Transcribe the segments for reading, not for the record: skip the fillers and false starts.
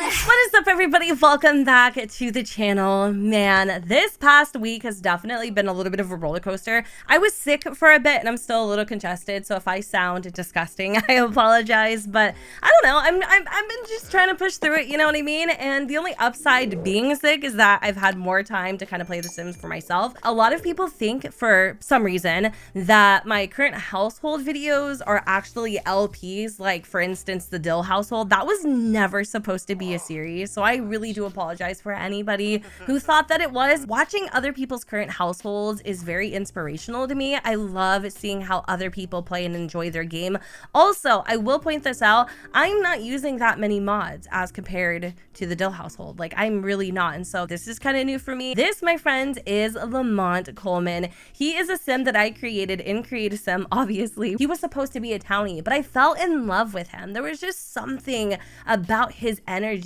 What is up, everybody? Welcome back to the channel. Man, this past week has definitely been a little bit of a roller coaster. I was sick for a bit and I'm still a little congested, so if I sound disgusting, I apologize, but I don't know. I've been just trying to push through it, you know what I mean? And the only upside to being sick is that I've had more time to kind of play The Sims for myself. A lot of people think for some reason that my current household videos are actually LPs, like for instance, the Dill household. That was never supposed to be a series, so I really do apologize for anybody who thought that it was. Watching other people's current households is very inspirational to me. I love seeing how other people play and enjoy their game. Also, I will point this out, I'm not using that many mods as compared to the Dill household. Like, I'm really not, and so this is kind of new for me. This, my friends, is Lamont Coleman. He is a sim that I created in Create a Sim, obviously. He was supposed to be a townie, but I fell in love with him. There was just something about his energy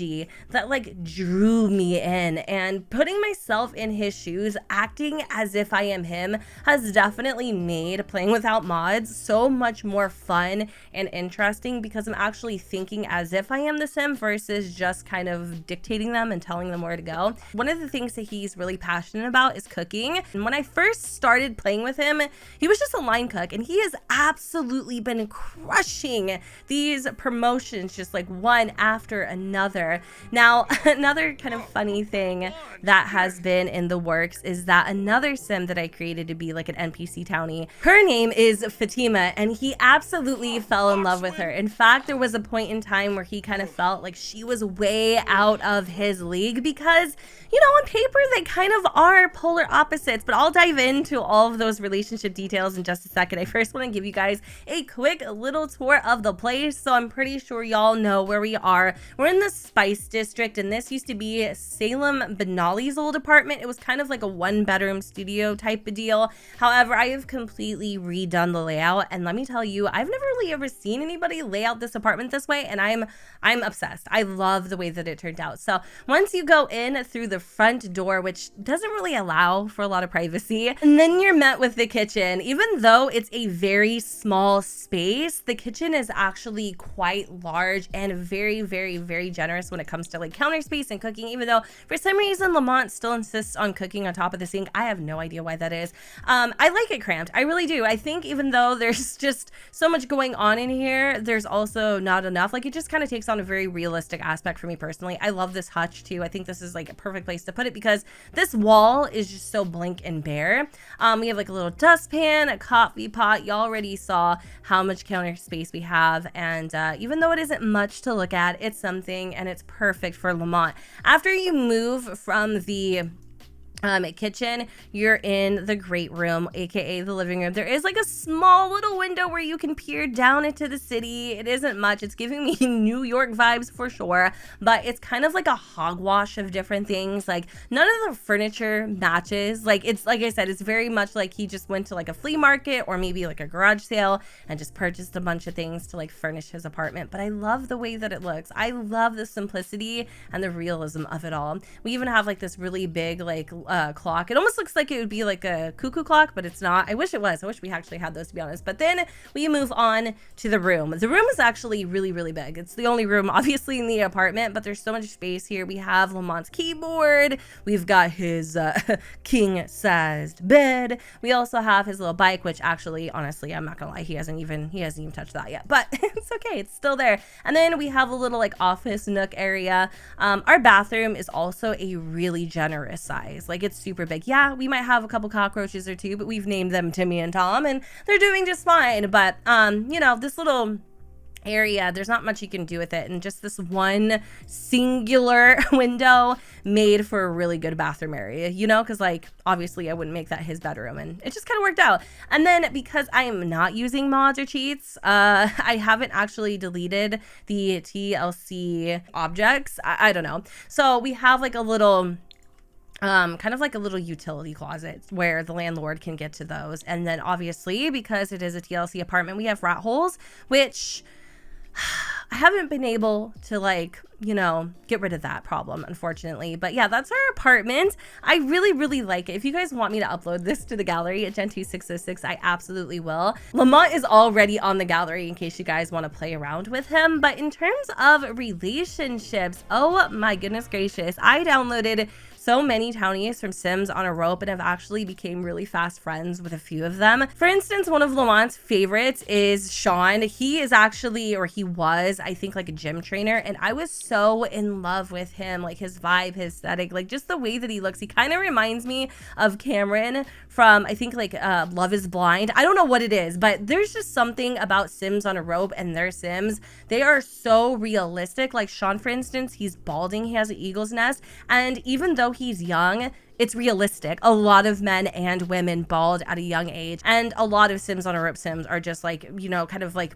that like drew me in, and putting myself in his shoes, acting as if I am him, has definitely made playing without mods so much more fun and interesting, because I'm actually thinking as if I am the sim versus just kind of dictating them and telling them where to go. One of the things that he's really passionate about is cooking, and when I first started playing with him, he was just a line cook, and he has absolutely been crushing these promotions just like one after another. Now, another kind of funny thing that has been in the works is that another sim that I created to be like an NPC townie, her name is Fatima, and he absolutely fell in love with her. In fact, there was a point in time where he kind of felt like she was way out of his league because, you know, on paper they kind of are polar opposites, but I'll dive into all of those relationship details in just a second. I first want to give you guys a quick little tour of the place. So I'm pretty sure y'all know where we are. We're in the Spice District, and this used to be Salem Benali's old apartment. It was kind of like a one-bedroom studio type of deal. However, I have completely redone the layout, and let me tell you, I've never really ever seen anybody lay out this apartment this way, and I'm obsessed. I love the way that it turned out. So once you go in through the front door, which doesn't really allow for a lot of privacy, and then you're met with the kitchen. Even though it's a very small space, the kitchen is actually quite large and very, very, very generous when it comes to like counter space and cooking, even though for some reason Lamont still insists on cooking on top of the sink. I have no idea why that is. I like it cramped. I really do. I think even though there's just so much going on in here, there's also not enough. Like, it just kind of takes on a very realistic aspect for me personally. I love this hutch too. I think this is like a perfect place to put it because this wall is just so blank and bare. We have like a little dustpan, a coffee pot. You already saw how much counter space we have, and even though it isn't much to look at, it's something, and it's perfect for Lamont. After you move from the kitchen, you're in the great room, aka the living room. There is like a small little window where you can peer down into the city. It isn't much. It's giving me New York vibes for sure, but it's kind of like a hogwash of different things. Like, none of the furniture matches. Like, it's like I said, it's very much like he just went to like a flea market or maybe like a garage sale and just purchased a bunch of things to like furnish his apartment. But I love the way that it looks. I love the simplicity and the realism of it all. We even have like this really big like clock. It almost looks like it would be like a cuckoo clock, but it's not. I wish it was. I wish we actually had those, to be honest. But then we move on to the room. The room is actually really, really big. It's the only room obviously in the apartment, but there's so much space here. We have Lamont's keyboard. We've got his king-sized bed. We also have his little bike, which actually, honestly, I'm not gonna lie, he hasn't even touched that yet, but it's okay. It's still there. And then we have a little like office nook area. Our bathroom is also a really generous size. Like, it's super big. Yeah, we might have a couple cockroaches or two, but we've named them Timmy and Tom, and they're doing just fine. But you know, this little area, there's not much you can do with it, and just this one singular window made for a really good bathroom area, you know, because like obviously I wouldn't make that his bedroom, and it just kind of worked out. And then because I am not using mods or cheats, I haven't actually deleted the TLC objects. I don't know, so we have like a little kind of like a little utility closet where the landlord can get to those. And then obviously, because it is a TLC apartment, we have rat holes, which I haven't been able to like you know, get rid of that problem, unfortunately. But yeah, that's our apartment. I really, really like it. If you guys want me to upload this to the gallery at Gen2606, I absolutely will. Lamont is already on the gallery in case you guys want to play around with him. But in terms of relationships, oh my goodness gracious, I downloaded so many townies from Sims on a Rope and have actually became really fast friends with a few of them. For instance, one of Lamont's favorites is Sean. He is actually, or he was, I think, like a gym trainer, and I was so in love with him, like his vibe, his aesthetic, like just the way that he looks. He kind of reminds me of Cameron from, I think, like Love is Blind. I don't know what it is, but there's just something about Sims on a Rope and their Sims. They are so realistic. Like Sean, for instance, he's balding, he has an eagle's nest, and even though he's young, it's realistic. A lot of men and women bald at a young age, and a lot of Sims on a Rope Sims are just like, you know, kind of like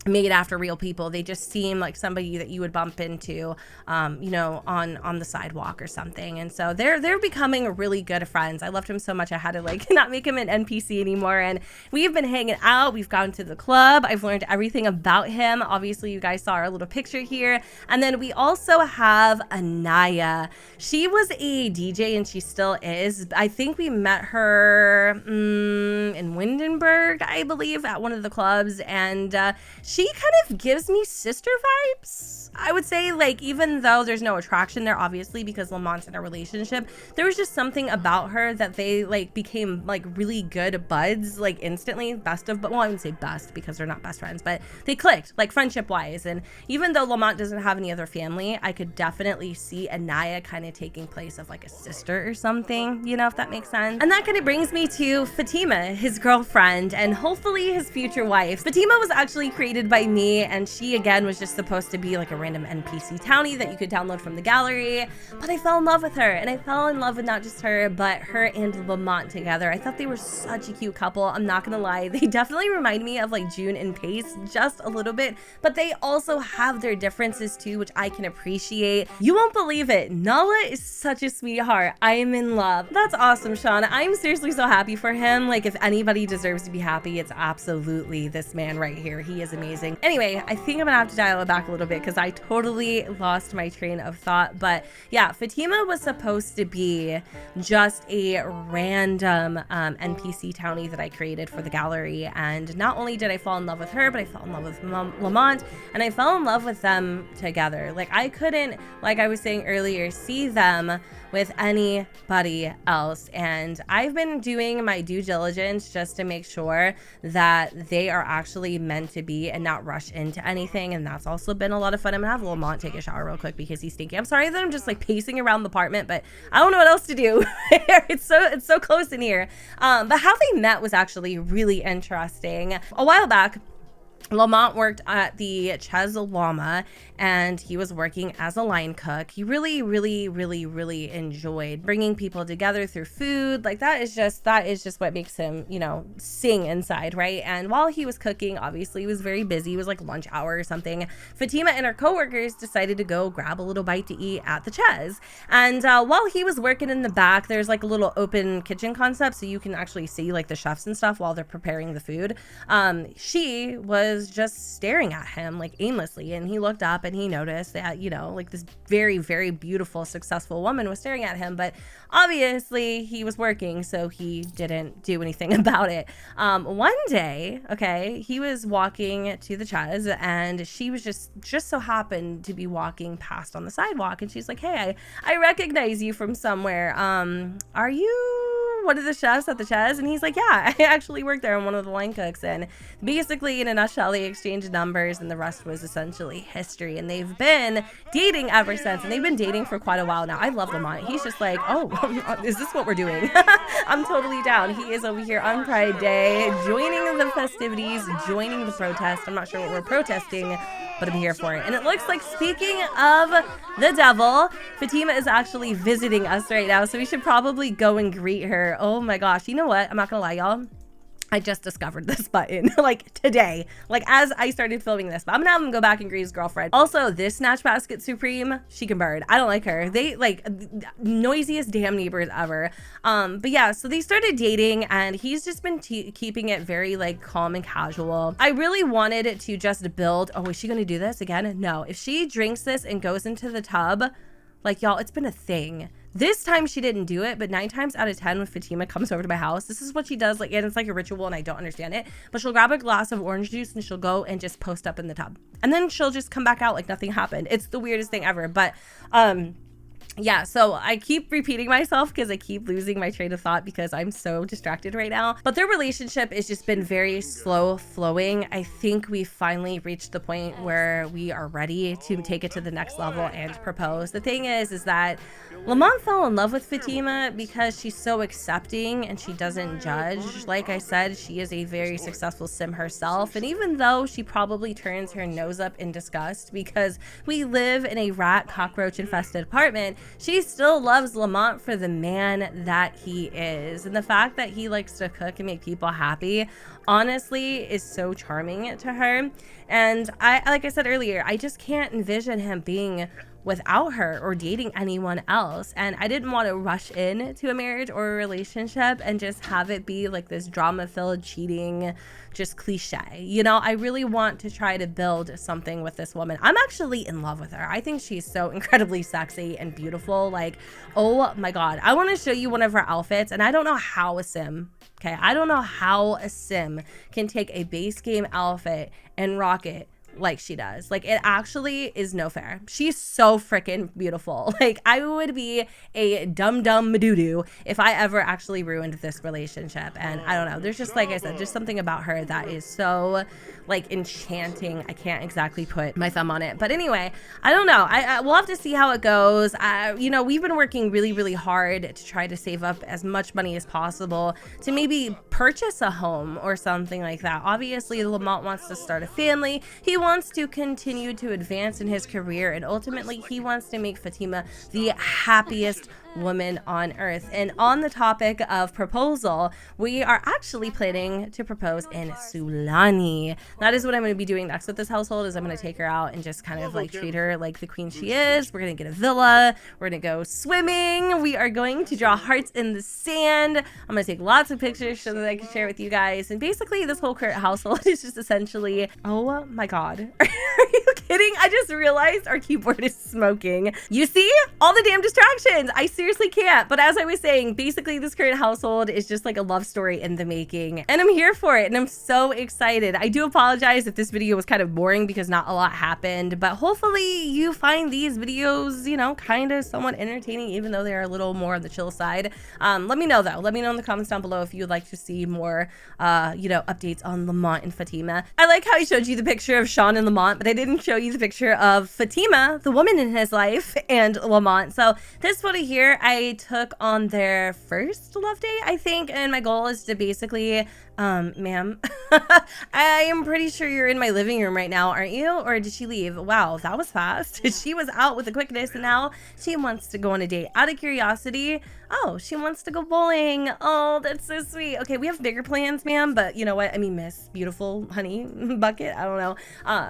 made after real people. They just seem like somebody that you would bump into, you know, on the sidewalk or something. And so they're becoming really good friends. I loved him so much I had to like not make him an NPC anymore. And we've been hanging out. We've gone to the club. I've learned everything about him. Obviously, you guys saw our little picture here. And then we also have Anaya. She was a DJ and she still is. I think we met her in Windenburg, I believe, at one of the clubs. And she kind of gives me sister vibes. I would say, like, even though there's no attraction there, obviously, because Lamont's in a relationship, there was just something about her that they, like, became, like, really good buds, like, instantly. Best of, but well, I wouldn't say best because they're not best friends, but they clicked, like, friendship-wise. And even though Lamont doesn't have any other family, I could definitely see Anaya kind of taking place of, like, a sister or something, you know, if that makes sense. And that kind of brings me to Fatima, his girlfriend, and hopefully his future wife. Fatima was actually created by me, and she, again, was just supposed to be, like, a random NPC townie that you could download from the gallery, but I fell in love with her, and I fell in love with not just her, but her and Lamont together. I thought they were such a cute couple. I'm not gonna lie, they definitely remind me of like June and Pace just a little bit, but they also have their differences too, which I can appreciate. You won't believe it, Nala is such a sweetheart. I am in love. That's awesome, Sean. I'm seriously so happy for him. Like, if anybody deserves to be happy, it's absolutely this man right here. He is amazing. Anyway, I think I'm gonna have to dial it back a little bit because I totally lost my train of thought. But yeah, Fatima was supposed to be just a random NPC townie that I created for the gallery, and not only did I fall in love with her, but I fell in love with Lamont, and I fell in love with them together. Like, I couldn't, like I was saying earlier, see them with anybody else. And I've been doing my due diligence just to make sure that they are actually meant to be and not rush into anything. And that's also been a lot of fun. I'm gonna have Lamont take a shower real quick because he's stinky. I'm sorry that I'm just like pacing around the apartment, but I don't know what else to do. It's so close in here. But how they met was actually really interesting. A while back, Lamont worked at the Ches Llama, and he was working as a line cook. He really enjoyed bringing people together through food. Like, that is just what makes him, you know, sing inside, right? And while he was cooking, obviously he was very busy. It was like lunch hour or something. Fatima and her coworkers decided to go grab a little bite to eat at the Ches. And while he was working in the back, there's like a little open kitchen concept, so you can actually see like the chefs and stuff while they're preparing the food. She was just staring at him like aimlessly, and he looked up and he noticed that, you know, like this very beautiful, successful woman was staring at him, but obviously he was working, so he didn't do anything about it. One day, okay, he was walking to the Ches, and she was just so happened to be walking past on the sidewalk, and she's like, hey, I recognize you from somewhere. Are you one of the chefs at the Ches? And he's like, yeah, I actually work there. I'm one of the line cooks. And basically, in a nutshell, they exchanged numbers, and the rest was essentially history. And they've been dating ever since, and they've been dating for quite a while now. I love Lamont. He's just like, oh, is this what we're doing? I'm totally down. He is over here on Pride Day, joining the festivities, joining the protest. I'm not sure what we're protesting, but I'm here for it. And it looks like, speaking of the devil, Fatima is actually visiting us right now, so we should probably go and greet her. Oh my gosh, you know what? I'm not gonna lie, y'all. I just discovered this button like today, like as I started filming this, but I'm gonna have him go back and greet his girlfriend. Also, this Snatch Basket Supreme, she can bird. I don't like her. They like noisiest damn neighbors ever. But yeah, so they started dating and he's just been keeping it very like calm and casual. I really wanted it to just build. Oh, is she gonna do this again? No, if she drinks this and goes into the tub, like y'all, it's been a thing. This time she didn't do it, but 9 times out of 10 when Fatima comes over to my house, this is what she does. Like, and it's like a ritual and I don't understand it, but she'll grab a glass of orange juice and she'll go and just post up in the tub. And then she'll just come back out like nothing happened. It's the weirdest thing ever. But yeah, so I keep repeating myself because I keep losing my train of thought because I'm so distracted right now. But their relationship has just been very slow flowing. I think we finally reached the point where we are ready to take it to the next level and propose. The thing is that Lamont fell in love with Fatima because she's so accepting and she doesn't judge. Like I said, she is a very successful sim herself. And even though she probably turns her nose up in disgust because we live in a rat cockroach infested apartment, she still loves Lamont for the man that he is. And the fact that he likes to cook and make people happy, honestly, is so charming to her. And like I said earlier, I just can't envision him being without her or dating anyone else. And I didn't want to rush into a marriage or a relationship and just have it be like this drama-filled cheating, just cliche. You know, I really want to try to build something with this woman. I'm actually in love with her. I think she's so incredibly sexy and beautiful. Like, oh my God. I want to show you one of her outfits, and I don't know how a sim, okay, I don't know how a sim can take a base game outfit and rock it like she does. Like, it actually is no fair. She's so freaking beautiful. Like, I would be a dumb doo-doo if I ever actually ruined this relationship. And I don't know, there's just, like I said, just something about her that is so like enchanting. I can't exactly put my thumb on it, but anyway, I don't know. We'll have to see how it goes. You know, we've been working really hard to try to save up as much money as possible to maybe purchase a home or something like that. Obviously, Lamont wants to start a family. He wants to continue to advance in his career, and ultimately he wants to make Fatima the happiest woman on earth. And on the topic of proposal, we are actually planning to propose in Sulani. That is what I'm going to be doing next with this household, is I'm going to take her out and just kind of like treat her like the queen she is. We're going to get a villa. We're going to go swimming. We are going to draw hearts in the sand. I'm going to take lots of pictures so that I can share with you guys. And basically this whole current household is just essentially, oh my God. Are you kidding? I just realized our keyboard is smoking. You see? All the damn distractions. I seriously can't. But as I was saying, basically this current household is just like a love story in the making. And I'm here for it. And I'm so excited. I do apologize if this video was kind of boring because not a lot happened. But hopefully you find these videos, you know, kind of somewhat entertaining, even though they're a little more on the chill side. Let me know though. Let me know in the comments down below if you'd like to see more, you know, updates on Lamont and Fatima. I like how I showed you the picture of Sean and Lamont, but I didn't show you the picture of Fatima, the woman in his life, and Lamont. So this photo here I took on their first love date, I think, and my goal is to basically ma'am, I am pretty sure you're in my living room right now, aren't you? Or did she leave? Wow, that was fast. She was out with a quickness and now she wants to go on a date. Out of curiosity, oh, she wants to go bowling. Oh, that's so sweet. Okay, we have bigger plans, ma'am, but you know what? I mean, Miss Beautiful Honey Bucket, I don't know.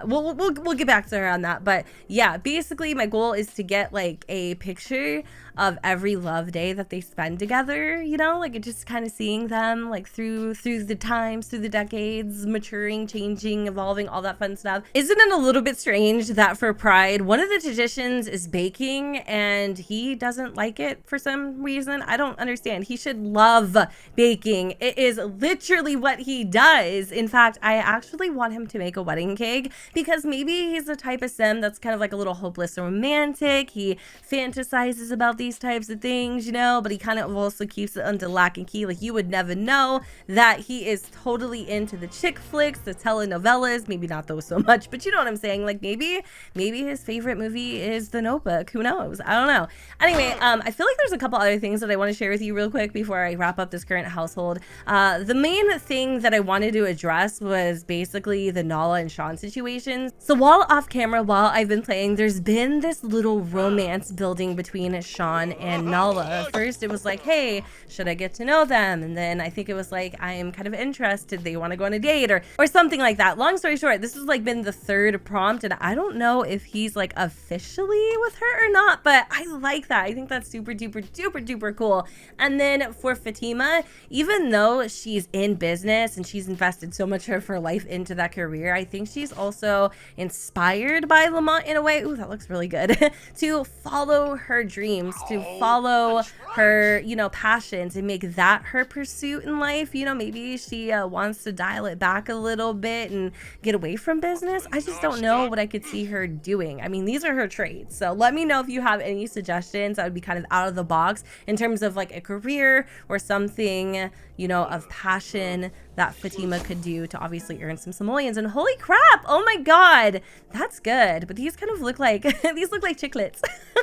We'll get back to her on that. But yeah, basically my goal is to get like a picture of every love day that they spend together, you know, like just kind of seeing them like through the times, through the decades, maturing, changing, evolving, all that fun stuff. Isn't it a little bit strange that for Pride, one of the traditions is baking and he doesn't like it for some reason? I don't understand. He should love baking. It is literally what he does. In fact, I actually want him to make a wedding cake because maybe he's the type of sim that's kind of like a little hopeless romantic. He fantasizes about these types of things, you know, but he kind of also keeps it under lock and key. Like, you would never know that he is totally into the chick flicks, the telenovelas, maybe not those so much, but you know what I'm saying? Like maybe his favorite movie is The Notebook. Who knows? I don't know. Anyway, I feel like there's a couple other things that I want to share with you real quick before I wrap up this current household. The main thing that I wanted to address was basically the Nala and Sean situations. So while off camera, while I've been playing, there's been this little romance building between Sean and Nala. First, it was like, hey, should I get to know them? And then I think it was like, I am kind of interest? Did they want to go on a date or something like that? Long story short, this has like been the third prompt, and I don't know if he's like officially with her or not, but I like that. I think that's super duper duper duper cool. And then for Fatima, even though she's in business and she's invested so much of her life into that career, I think she's also inspired by Lamont in a way. Ooh, that looks really good. To follow her dreams, to follow her, you know, passions and make that her pursuit in life. You know, maybe she wants to dial it back a little bit and get away from business. I just don't know what I could see her doing. I mean, these are her traits. So let me know if you have any suggestions that would be kind of out of the box in terms of like a career or something, you know, of passion that Fatima could do to obviously earn some simoleons. And holy crap, oh my god, that's good. But these kind of look like these look like chiclets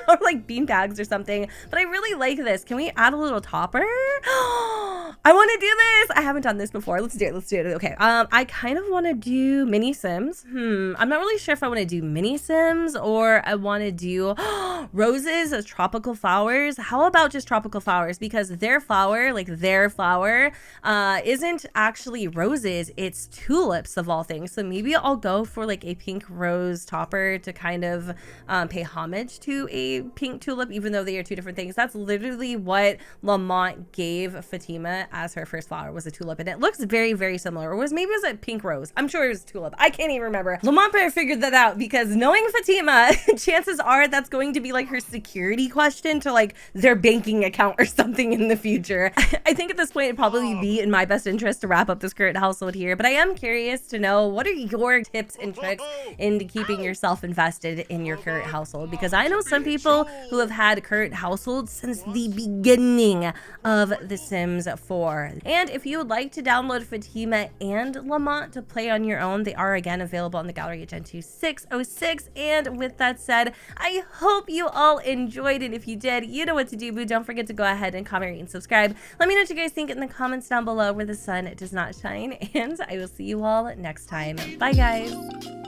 or like bean bags or something. But I really like this. Can we add a little topper? I want to do this. I haven't done this before. Let's do it. Let's do it. Okay. I kind of want to do mini Sims. I'm not really sure if I want to do mini Sims or I want to do roses as tropical flowers. How about just tropical flowers? Because their flower, isn't actually roses. It's tulips of all things. So maybe I'll go for like a pink rose topper to kind of pay homage to a pink tulip, even though they are two different things. That's literally what Lamont gave Fatima as her first flower, was a tulip, and it looks very, very similar. Or maybe it was a pink rose. I'm sure it was tulip. I can't even remember. Lamont better figured that out, because knowing Fatima, chances are that's going to be like her security question to like their banking account or something in the future. I think at this point it'd probably be in my best interest to wrap up this current household here, but I am curious to know, what are your tips and tricks into keeping yourself invested in your current household? Because I know some people who have had current households since the beginning of The Sims 4. And if you would like to download Fatima and Lamont to play on your own, they are again available on the gallery at Gen 2 606. And with that said, I hope you all enjoyed it. If you did, you know what to do, boo. Don't forget to go ahead and comment, rate, and subscribe. Let me know what you guys think in the comments down below where the sun does not shine, and I will see you all next time. Bye, guys.